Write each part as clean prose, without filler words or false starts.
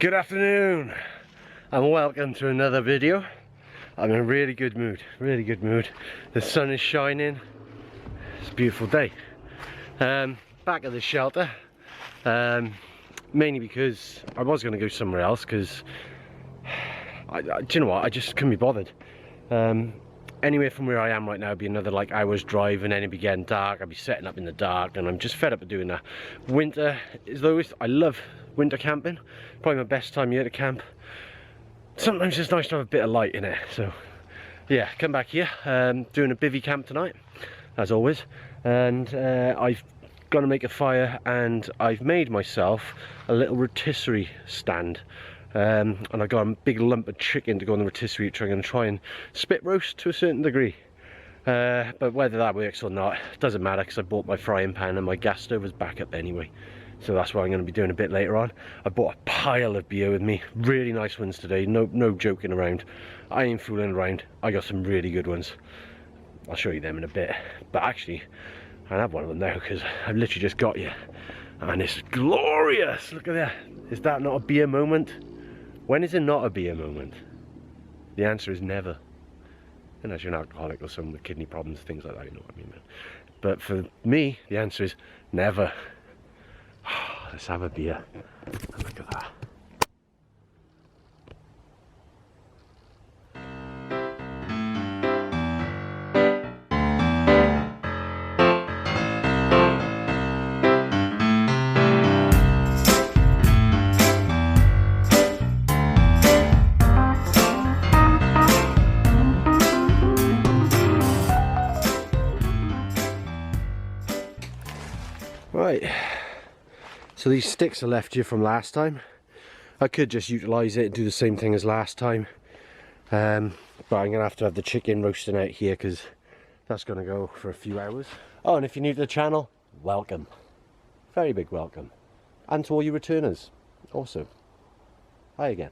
Good afternoon and welcome to another video. I'm in a really good mood, The sun is shining. It's a beautiful day. Back at the shelter, mainly because I was going to go somewhere else because do you know what, I just couldn't be bothered. Anywhere from where I am right now would be another like hour's drive, and then it'd be getting dark. I'd be setting up in the dark, and I'm just fed up of doing that. Winter is always, I love winter camping, probably my best time of year to camp. Sometimes it's nice to have a bit of light in it. So yeah, come back here, doing a bivy camp tonight as always, and I've got to make a fire, and I've made myself a little rotisserie stand. And I got a big lump of chicken to go on the rotisserie, which I'm going to try and spit roast to a certain degree. But whether that works or not doesn't matter, because I bought my frying pan and my gas stove is back up anyway. So that's what I'm going to be doing a bit later on. I bought a pile of beer with me, really nice ones today, no joking around. I ain't fooling around, I got some really good ones. I'll show you them in a bit. But actually, I have one of them now because I've literally just got here. And it's glorious, look at that. Is that not a beer moment? When is it not a beer moment? The answer is never. Unless you're an alcoholic or someone with kidney problems, things like that, you know what I mean, man. But for me, the answer is never. Let's have a beer. Look at that. Right, so these sticks are left here from last time. I could just utilise it and do the same thing as last time, but I'm going to have the chicken roasting out here because that's going to go for a few hours. Oh, and if you're new to the channel, welcome. Very big welcome. And to all you returners, also. Hi again.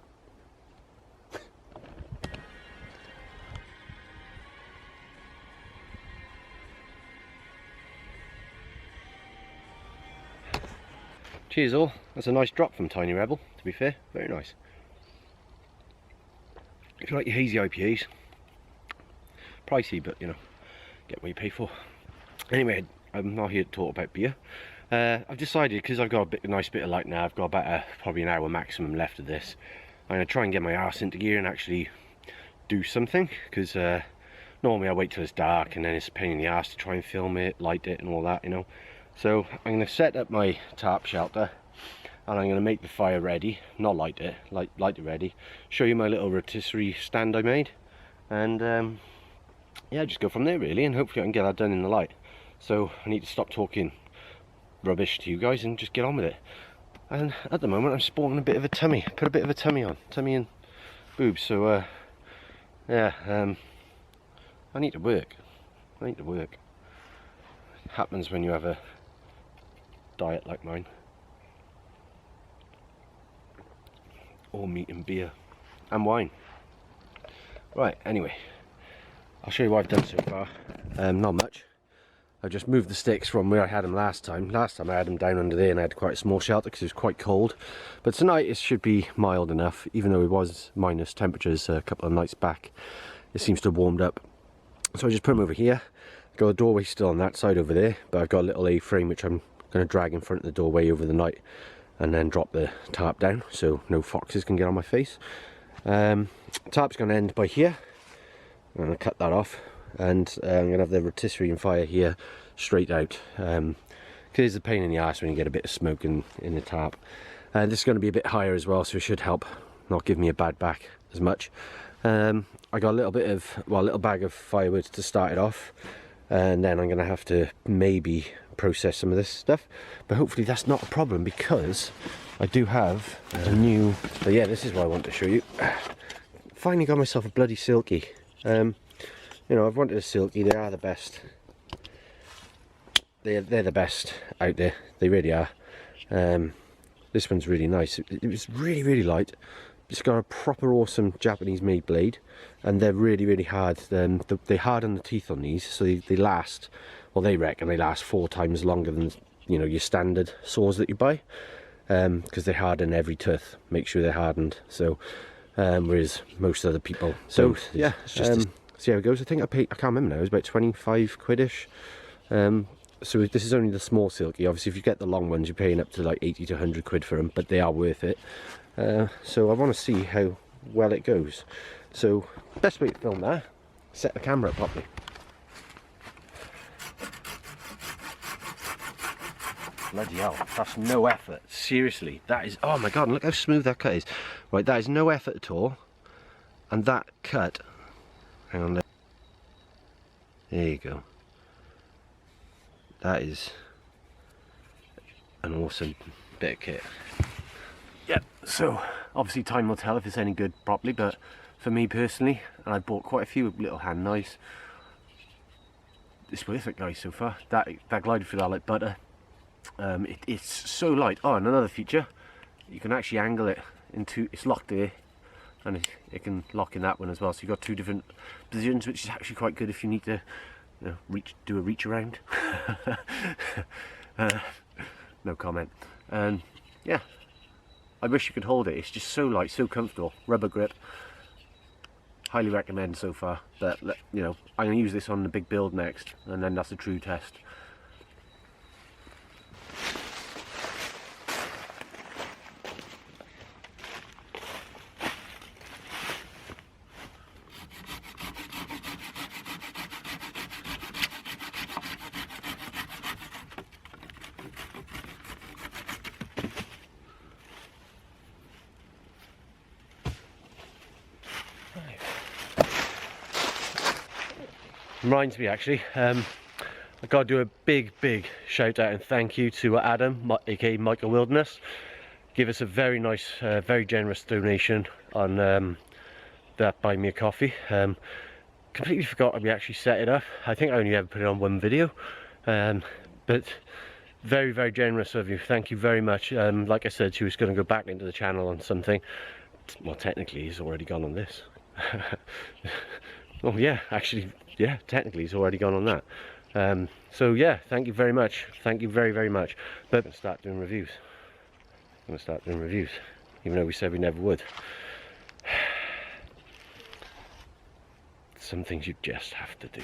Cheers all, that's a nice drop from Tiny Rebel, to be fair, very nice. If you like your hazy IPAs, pricey, but you know, get what you pay for. Anyway, I'm not here to talk about beer. I've decided, because I've got a nice bit of light now, I've got about probably an hour maximum left of this. I'm going to try and get my arse into gear and actually do something, because normally I wait till it's dark and then it's a pain in the arse to try and film it, light it and all that, you know. So I'm going to set up my tarp shelter and I'm going to make the fire ready, not light it, light it ready, show you my little rotisserie stand I made, and yeah, just go from there really, and hopefully I can get that done in the light. So I need to stop talking rubbish to you guys and just get on with it. And at the moment I'm sporting a bit of a tummy, put a bit of a tummy on, tummy and boobs, so yeah, I need to work, It happens when you have a diet like mine, or meat and beer and wine. Right, anyway, I'll show you what I've done so far. Not much. I've just moved the sticks from where I had them last time. Last time I had them down under there and I had quite a small shelter because it was quite cold, but tonight it should be mild enough, even though it was minus temperatures a couple of nights back. It seems to have warmed up, so I just put them over here. Got a doorway still on that side over there, but I've got a little A-frame which I'm going to drag in front of the doorway over the night and then drop the tarp down so no foxes can get on my face. Tarp's going to end by here. I'm going to cut that off, and I'm going to have the rotisserie and fire here straight out, because it's a pain in the arse when you get a bit of smoke in the tarp. This is going to be a bit higher as well, so it should help not give me a bad back as much. I got a little bit of, well, a little bag of firewood to start it off, and then I'm going to have to maybe process some of this stuff, but hopefully that's not a problem because I do have a new, so yeah, this is what I want to show you. Finally got myself a bloody Silky. You know, I've wanted a Silky, they are the best. They're the best out there, they really are. This one's really nice. It was really light. It's got a proper awesome Japanese made blade, and they're really hard. They harden the teeth on these, so they last, well, they reckon they last 4 times longer than, you know, your standard saws that you buy. because they harden every tooth, make sure they're hardened. So whereas most other people. So yeah, it's just see how it goes. I think I paid, I can't remember now, it was about 25 quid-ish. So this is only the small Silky. Obviously if you get the long ones you're paying up to like 80 to 100 quid for them, but they are worth it. So I want to see how well it goes. So best way to film that, set the camera up properly. Bloody hell, that's no effort. Seriously, that is, oh my god, look how smooth that cut is. Right, that is no effort at all. And that cut, hang on, there you go. That is an awesome bit of kit. Yep, so obviously time will tell if it's any good properly, but for me personally, and I bought quite a few little hand knives, it's worth it guys so far. That glided through that like butter. It's so light. Oh, and another feature, you can actually angle it into, it's locked there, and it can lock in that one as well, so you've got two different positions, which is actually quite good if you need to, you know, do a reach around. No comment. And yeah, I wish you could hold it. It's just so light, so comfortable. Rubber grip. Highly recommend so far. But you know, I'm gonna use this on the big build next, and then that's a true test. Reminds me actually, I got to do a big shout out and thank you to Adam, aka Michael Wilderness. Give us a very nice, very generous donation on that Buy Me a Coffee. Completely forgot we actually set it up. I think I only ever put it on one video, but very generous of you. Thank you very much. Like I said, she was going to go back into the channel on something. Well, technically he's already gone on this. Well, yeah, actually, yeah, technically he's already gone on that. So yeah, thank you very much. Thank you very much. But I'm going to start doing reviews. I'm going to start doing reviews, even though we said we never would. Some things you just have to do.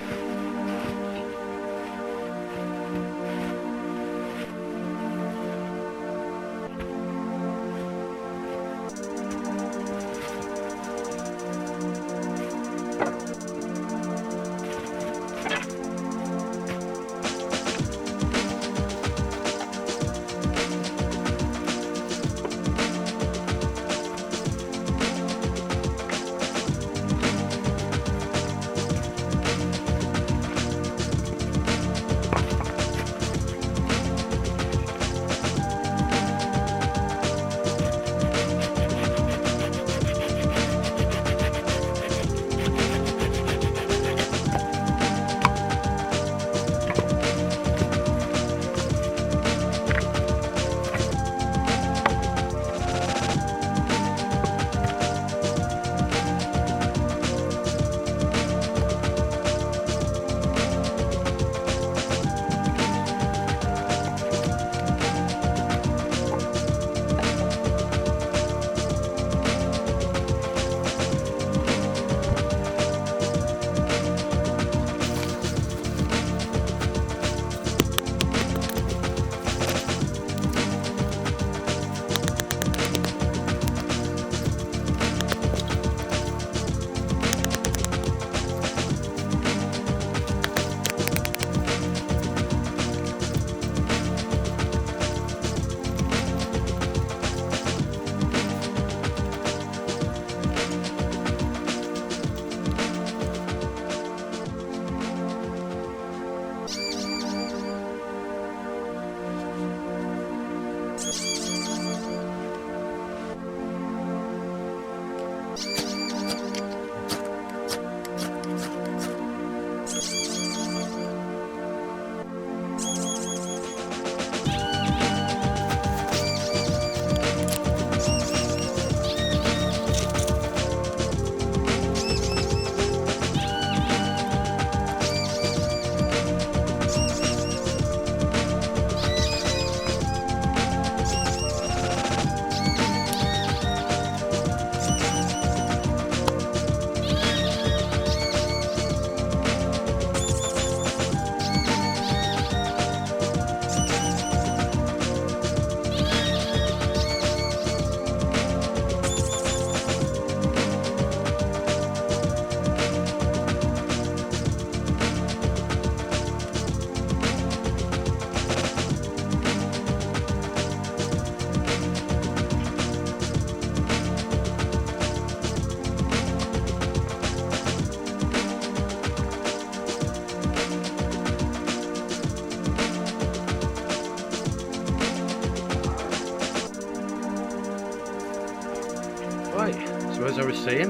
So as I was saying,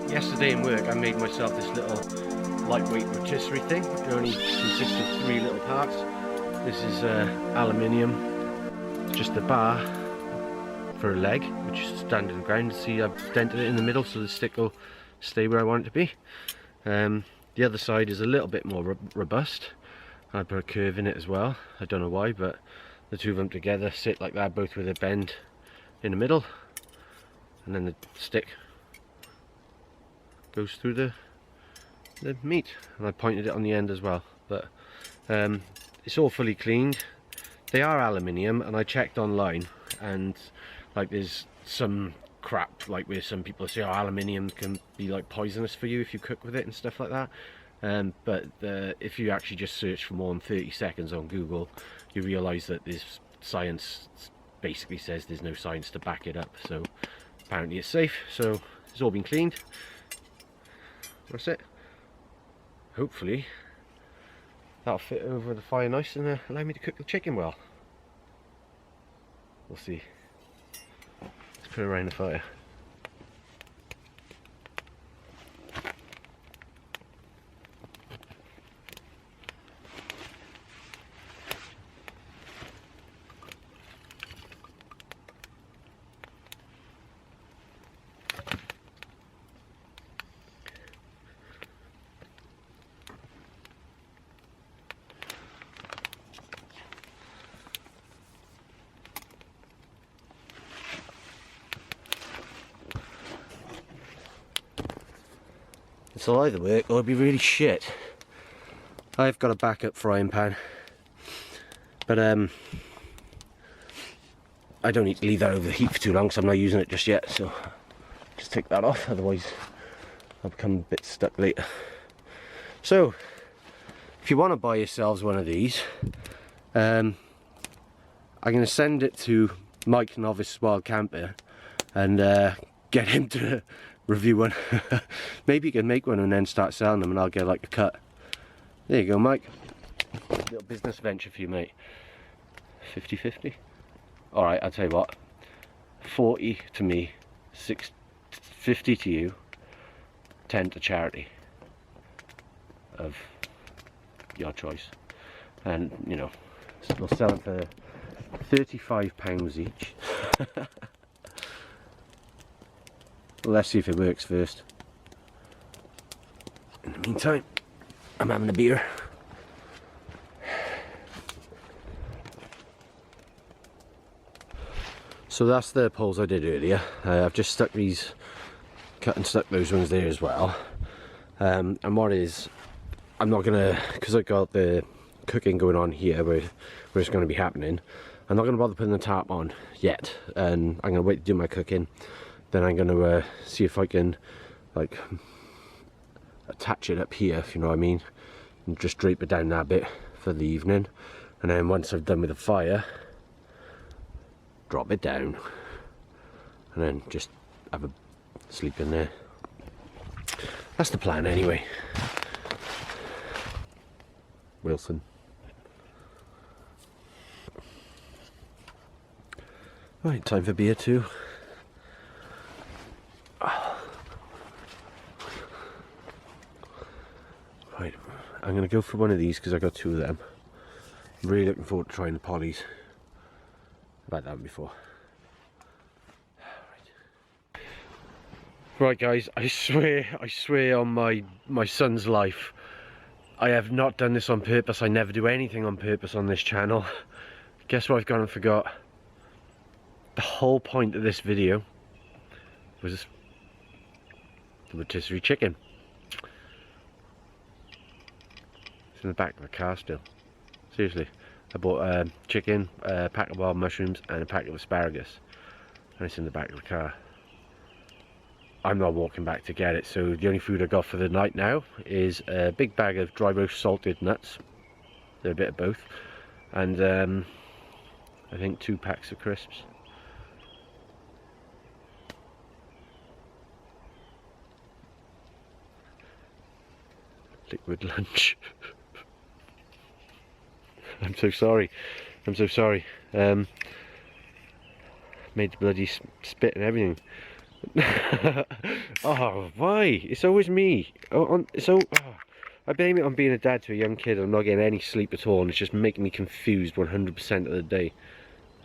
yesterday in work I made myself this little lightweight rotisserie thing. It only consists of 3 little parts. This is aluminium, just a bar for a leg, which is standing ground. See, I've dented it in the middle so the stick will stay where I want it to be. The other side is a little bit more robust. I put a curve in it as well. I don't know why, but the two of them together sit like that, both with a bend in the middle, and then the stick goes through the meat. And I pointed it on the end as well. But it's all fully cleaned. They are aluminium, and I checked online, and like there's some crap like where some people say, oh, aluminium can be like poisonous for you if you cook with it and stuff like that. But if you actually just search for more than 30 seconds on Google, you realise that there's science basically says there's no science to back it up. So apparently it's safe. So it's all been cleaned. That's it. Hopefully that'll fit over the fire nice and allow me to cook the chicken well. We'll see. Let's put it around the fire. It'll either work or it'll be really shit. I've got a backup frying pan, but I don't need to leave that over the heat for too long because I'm not using it just yet, so just take that off, otherwise I'll become a bit stuck later. So if you want to buy yourselves one of these, I'm going to send it to Mike Novice Wild Camper and get him to review one. Maybe you can make one and then start selling them and I'll get like a cut. There you go, Mike. Little business venture for you, mate. 50-50. Alright, I'll tell you what. 40 to me, 50 to you, 10 to charity. Of your choice. And, you know, we'll sell them for £35 each. Let's see if it works first. In the meantime, I'm having a beer. So that's the poles I did earlier. I've just stuck these, cut and stuck those ones there as well. And what is, I'm not gonna, because I got the cooking going on here where it's going to be happening, I'm not going to bother putting the tarp on yet, and I'm going to wait to do my cooking. Then I'm going to see if I can like attach it up here, if you know what I mean, and just drape it down that bit for the evening. And then once I've done with the fire, drop it down and then just have a sleep in there. That's the plan anyway. Wilson. Right, time for beer too. Right, I'm going to go for one of these because I got 2 of them. I'm really looking forward to trying the Polly's. I've had that before. Right guys, I swear on my son's life, I have not done this on purpose. I never do anything on purpose on this channel. Guess what I've gone and forgot? The whole point of this video was the rotisserie chicken. It's in the back of the car still. Seriously, I bought chicken, a pack of wild mushrooms and a pack of asparagus, and it's in the back of the car. I'm not walking back to get it, so the only food I got for the night now is a big bag of dry roast salted nuts. They're a bit of both, and I think 2 packs of crisps. Liquid lunch. I'm so sorry. I'm so sorry. Made the bloody spit and everything. Oh, why? It's always me. I blame it on being a dad to a young kid. I'm not getting any sleep at all, and it's just making me confused 100% of the day,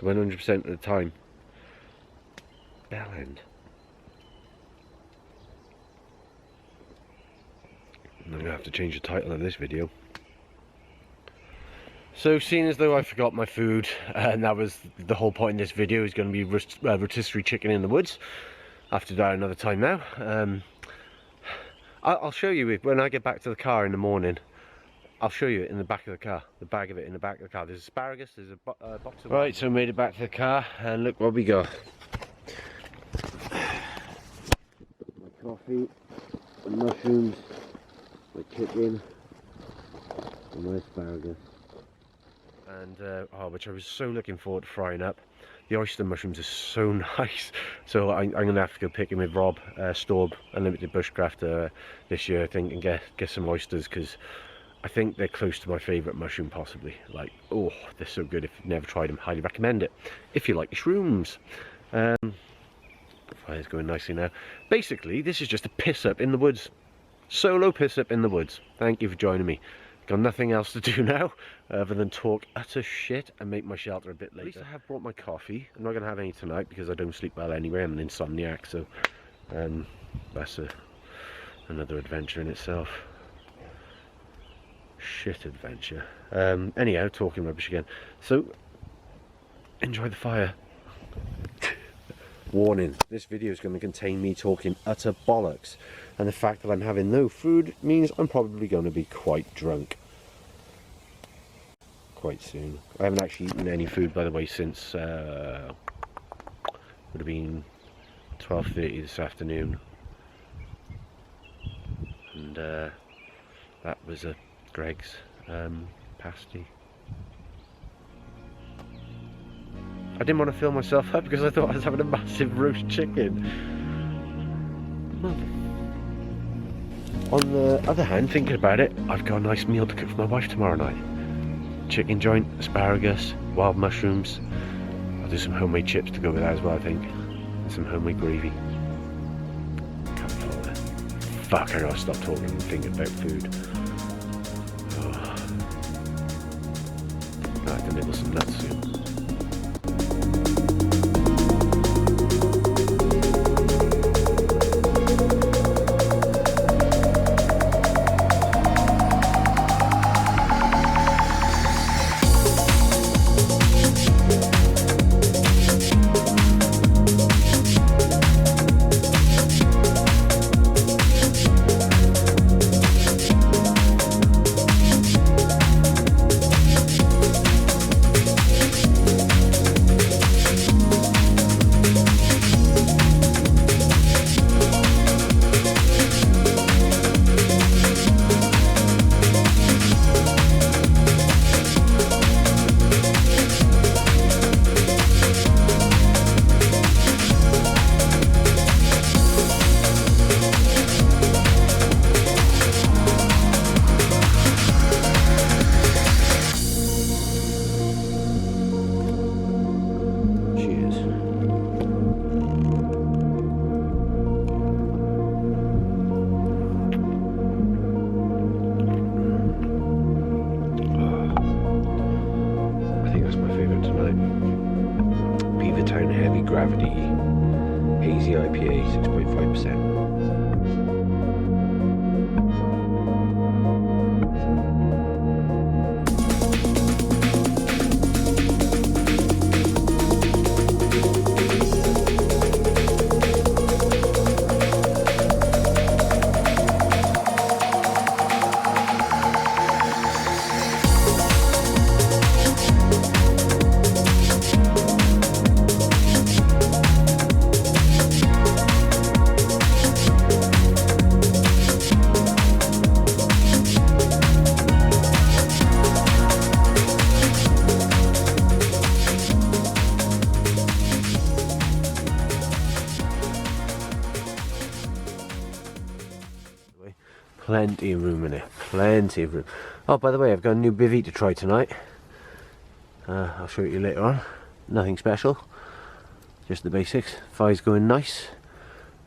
100% of the time. Bell end. I'm gonna have to change the title of this video. So, seeing as though I forgot my food, and that was the whole point in this video, is going to be rotisserie chicken in the woods. I have to do that another time now. I'll show you it when I get back to the car in the morning. I'll show you it in the back of the car, the bag of it in the back of the car. There's asparagus, there's a box of... Right, so made it back to the car, and look what we got. My coffee, my mushrooms, my chicken, and my asparagus. And which I was so looking forward to frying up. The oyster mushrooms are so nice, so I'm going to have to go picking with Rob Staub, Unlimited Bushcraft, this year I think, and get some oysters, because I think they're close to my favourite mushroom possibly. Like, oh, they're so good. If you've never tried them, highly recommend it if you like shrooms. Fire's going nicely now. Basically, this is just a piss up in the woods, solo piss up in the woods. Thank you for joining me. Got nothing else to do now other than talk utter shit and make my shelter a bit later. At least I have brought my coffee. I'm not going to have any tonight because I don't sleep well anyway. I'm an insomniac, so that's another adventure in itself. Shit adventure. Anyhow, talking rubbish again. So, enjoy the fire. Warning, this video is going to contain me talking utter bollocks, and the fact that I'm having no food means I'm probably going to be quite drunk quite soon. I haven't actually eaten any food, by the way, since would have been 12:30 this afternoon, and that was a Greg's pasty. I didn't want to fill myself up because I thought I was having a massive roast chicken. On the other hand, thinking about it, I've got a nice meal to cook for my wife tomorrow night. Chicken joint, asparagus, wild mushrooms. I'll do some homemade chips to go with that as well, I think. And some homemade gravy. Can't be bothered. Fuck, I gotta stop talking and thinking about food. Oh. I have to nibble some nuts soon. Gravity Hazy IPA 6.5%. Plenty of room in it, plenty of room. Oh, by the way, I've got a new Bivy to try tonight. I'll show it you later on. Nothing special, just the basics. Fire's going nice.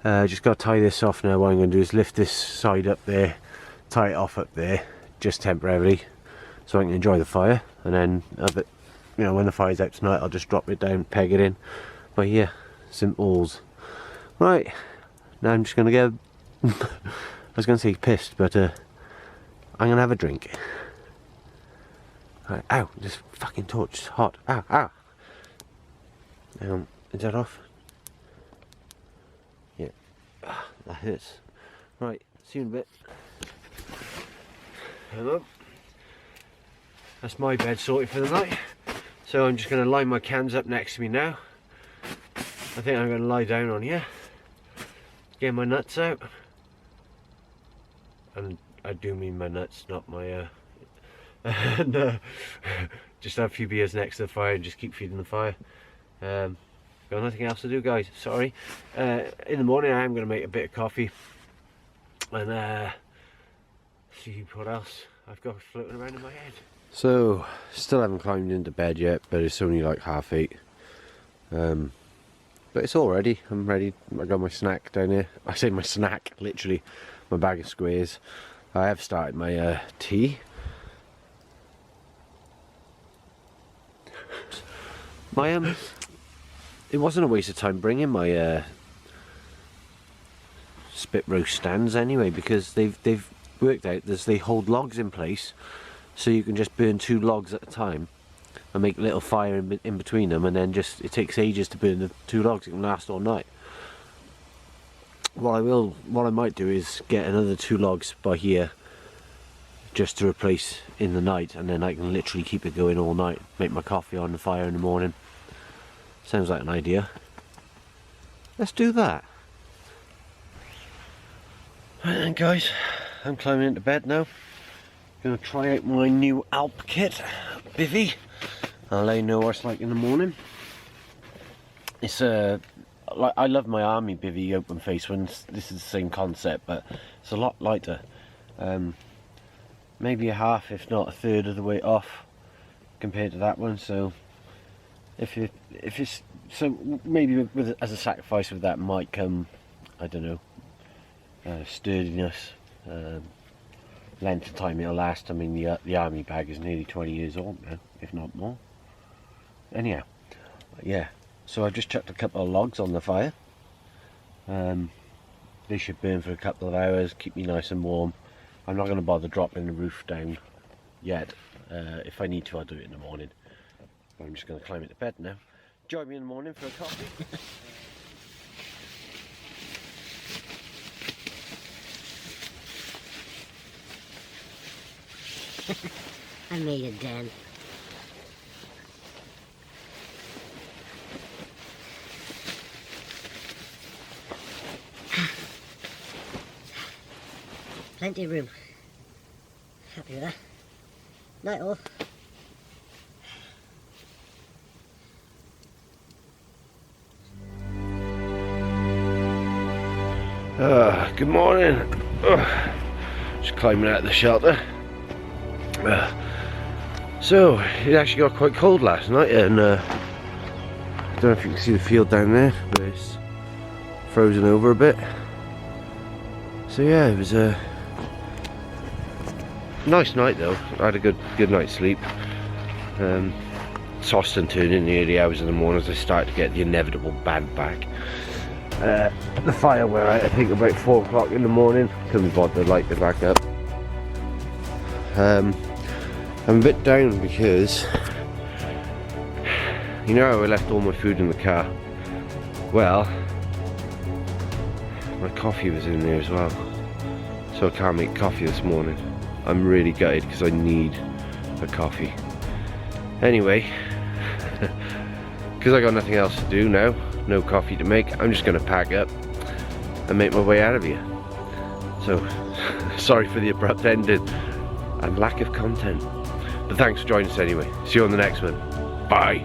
Just got to tie this off now. What I'm going to do is lift this side up there, tie it off up there, just temporarily, so I can enjoy the fire. And then, you know, when the fire's out tonight, I'll just drop it down, peg it in. But yeah, simples. Right, now I'm just going to get, I was going to say pissed, but I'm going to have a drink. Right, ow, this fucking torch is hot. Ow, ow. Hang on, is that off? Yeah, that hurts. Right, see you in a bit. Hello. That's my bed sorted for the night. So I'm just going to line my cans up next to me now. I think I'm going to lie down on here, get my nuts out, and I do mean my nuts, not my and just have a few beers next to the fire and just keep feeding the fire. Got nothing else to do, guys, sorry. In the morning I am going to make a bit of coffee and see what else I've got floating around in my head. So still haven't climbed into bed yet, but it's only like 8:30. But it's all ready. I'm ready. I got my snack down here. I say my snack, literally, my bag of squares. I have started my tea. My it wasn't a waste of time bringing my spit roast stands anyway, because they've worked out that they hold logs in place, so you can just burn 2 logs at a time and make a little fire in between them, and then just, it takes ages to burn the 2 logs. It can last all night. What I might do is get another 2 logs by here just to replace in the night, and then I can literally keep it going all night, make my coffee on the fire in the morning. Sounds like an idea. Let's do that. Right then, guys, I'm climbing into bed now. Gonna try out my new Alpkit Bivy. I'll let you know what it's like in the morning. It's like, I love my army bivvy open face ones. This is the same concept, but it's a lot lighter. Maybe a half, if not a third of the weight off compared to that one. So if it's so, maybe as a sacrifice with that might come, I don't know, sturdiness, length of time it'll last. I mean, the army bag is nearly 20 years old now, if not more. Anyhow, yeah, so I've just chucked a couple of logs on the fire. They should burn for a couple of hours, keep me nice and warm. I'm not going to bother dropping the roof down yet. If I need to, I'll do it in the morning. But I'm just going to climb into bed now. Join me in the morning for a coffee. I made a den. Plenty of room. Happy with that. Night all. Good morning. Just climbing out of the shelter. So it actually got quite cold last night, and I don't know if you can see the field down there, but it's frozen over a bit. So yeah, it was a nice night though. I had a good night's sleep. Tossed and turned in the early hours of the morning as I started to get the inevitable bad back. The fire went out I think about 4 o'clock in the morning. Couldn't be bothered to light it back up. I'm a bit down because, you know how I left all my food in the car? Well, my coffee was in there as well, so I can't make coffee this morning. I'm really gutted because I need a coffee. Anyway, because I got nothing else to do now, no coffee to make, I'm just going to pack up and make my way out of here. So, sorry for the abrupt ending and lack of content. But thanks for joining us anyway. See you on the next one. Bye.